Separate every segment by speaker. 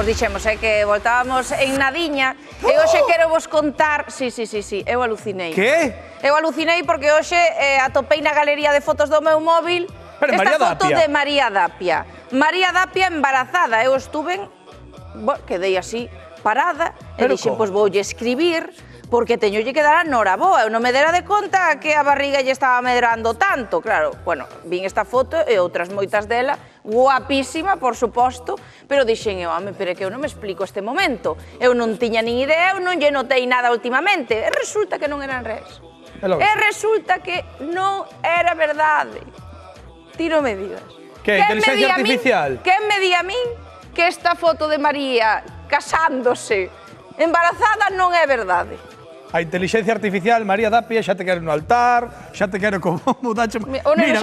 Speaker 1: pois dixemos que voltábamos en nadiña e hoxe quero vos contar... Sí, eu alucinei.
Speaker 2: Que?
Speaker 1: Eu alucinei porque hoxe atopei na galería de fotos do meu móvil esta foto de María Dapia. María Dapia embarazada. Eu estuve, quedei así parada e dixen, pois voulle escribir porque teñolle que dar a Nora boa. Eu non me dera de conta que a barriga lle estaba medrando tanto. Claro, bueno, vin esta foto e outras moitas dela, guapísima, por suposto, pero dixen eu, home, pero é que eu non me explico este momento. Eu non tiña nin idea, eu non lle notei nada últimamente. E resulta que non eran res. E resulta que non era verdade. Ti non me digas.
Speaker 2: Que, inteligencia artificial?
Speaker 1: Quen me di a min que esta foto de María casándose embarazada non é verdade?
Speaker 2: A inteligencia artificial, María Dapia, xa te quero no altar, xa te quero como mudacho...
Speaker 1: Mira,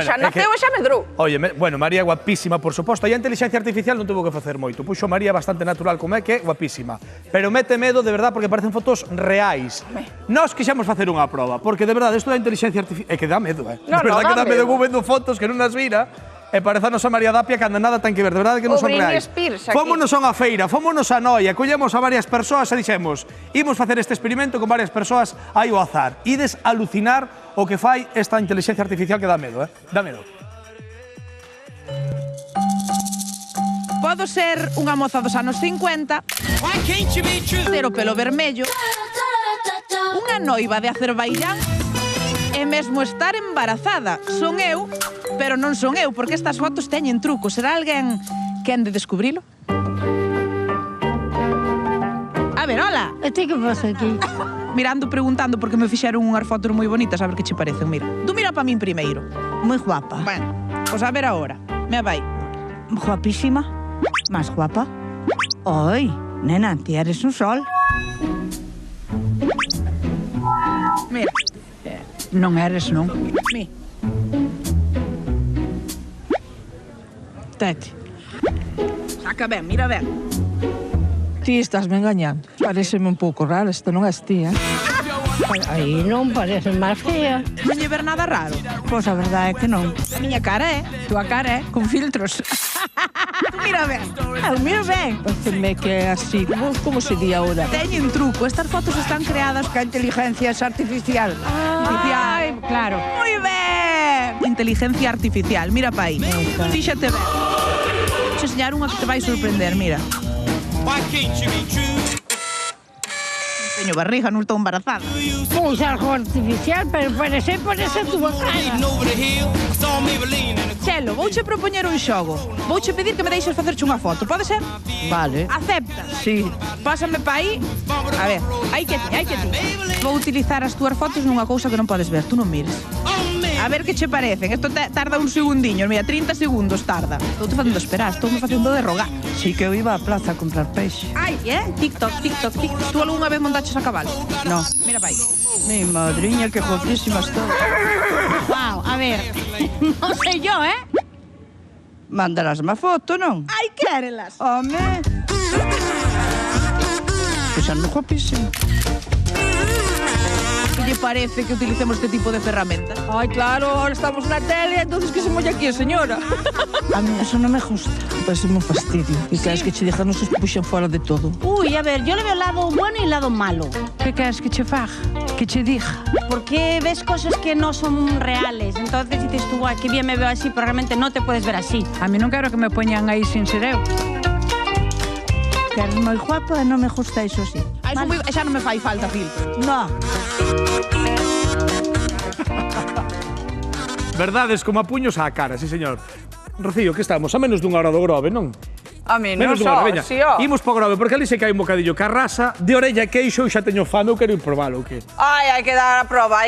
Speaker 1: xa naceu e xa medrou.
Speaker 2: Oye, bueno, María é guapísima, por suposto, e a inteligencia artificial non tuvo que facer moito. Puxo María bastante natural como é, que é guapísima. Pero mete medo, de verdad, porque parecen fotos reais. Nós quixemos facer unha proba, porque de verdade, isto da inteligencia artificial... É que dá medo, De verdade que dá medo, vou vendo fotos que non nas vira... E parece a nosa María Dapia que anda nada ten que ver, de verdade que non son reais. Fómonos a unha feira, fómonos a Noia, collemos a varias persoas e dixemos imos facer este experimento con varias persoas aí ao azar. Ides alucinar o que fai esta inteligencia artificial que dá medo, Dá medo.
Speaker 3: Podo ser unha moza dos anos 50, ter o pelo vermello, unha noiva de Azerbaiyán e mesmo estar embarazada. Son eu, pero non son eu, porque estas fotos teñen truco. Será alguén que han de descubrilo? A ver, hola.
Speaker 4: E ti que pasa aquí?
Speaker 3: Mirando, preguntando, porque me fixeron unhas fotos moi bonitas, a ver que che parecen, mira. Tú mira pa min primeiro.
Speaker 4: Moi guapa.
Speaker 3: Bueno, pois a ver agora. Me vai.
Speaker 4: Guapísima. Más guapa. Oi, nena, ti eres un sol.
Speaker 3: Mira.
Speaker 4: Non eres, non?
Speaker 3: Mi.
Speaker 4: Tete.
Speaker 3: Saca ben, mira ben.
Speaker 5: Ti estás me engañando. Pareceme un pouco raro, isto non és ti,
Speaker 4: Aí non parece máis fea.
Speaker 3: Non lle ver nada raro.
Speaker 4: Pois a verdade é que non.
Speaker 3: A miña cara é, tua cara é, con filtros. Mira ben.
Speaker 4: Mira ben.
Speaker 5: Pareceme que é así. Como se di ahora?
Speaker 3: Teñen truco. Estas fotos están creadas
Speaker 4: Que a inteligencia é artificial.
Speaker 3: Ai,
Speaker 4: claro.
Speaker 3: moi ben. Inteligencia artificial. Mira pa aí. Fíxate ben. Vou enseñar unha que te vai sorprender, mira. Teño barriga, non estou embarazada.
Speaker 4: Pois algo artificial, pero parece a túa cara.
Speaker 3: Chelo, vouche propoñer un xogo. Vouche pedir que me deixes facerche unha foto, pode ser?
Speaker 5: Vale.
Speaker 3: Aceptas?
Speaker 5: Sí.
Speaker 3: Pásame pa aí. A ver, hai que ti. Vou utilizar as túas fotos nunha cousa que non podes ver, tú non mires. A ver que che parecen. Isto tarda un segundiño, mira, 30 segundos tarda. Estou facendo esperar, estou me facendo de rogar.
Speaker 5: Sí que eu iba á plaza a comprar peixe.
Speaker 3: Ai, TikTok. Tú algunha vez montaches a cabalo?
Speaker 5: No.
Speaker 3: Mira pa aí.
Speaker 5: Mi madriña, que guapísima estou.
Speaker 4: Wow, a ver. Non sei yo,
Speaker 5: Mandarásme a foto, non?
Speaker 3: Ai, quérelas.
Speaker 5: Home. Pois ando guapísima.
Speaker 3: Que lle parece que utilicemos este tipo de ferramentas?
Speaker 5: Ai, claro, ahora estamos na tele, entonces que se molla aquí a señora.
Speaker 4: A mí eso non me gusta.
Speaker 5: Parece un fastidio. E queres que che diga, non se puxen fora de todo.
Speaker 4: Uy, a ver, yo le veo el lado bueno y el lado malo.
Speaker 5: Que queres que che faga? Que che diga?
Speaker 6: Porque ves cosas que no son reales. Entonces dices tú, guay, qué bien me veo así, pero realmente no te puedes ver así.
Speaker 5: A mí non quero que me poñan aí sin ser eu.
Speaker 4: Que eres moi guapa e non me gusta eso, sí.
Speaker 3: Xa non me fai falta filtro.
Speaker 4: No.
Speaker 2: Verdades como a puños á cara, sí, señor. Rocío, que estamos? A menos dunha hora do Grove, non?
Speaker 1: A mí non só, si, ó.
Speaker 2: Imos po Grove, porque ali se que hai un bocadillo que arrasa de orella e queixo e xa teño fame, eu quero ir probalo, o que?
Speaker 1: Ai, hai que dar a proba, hai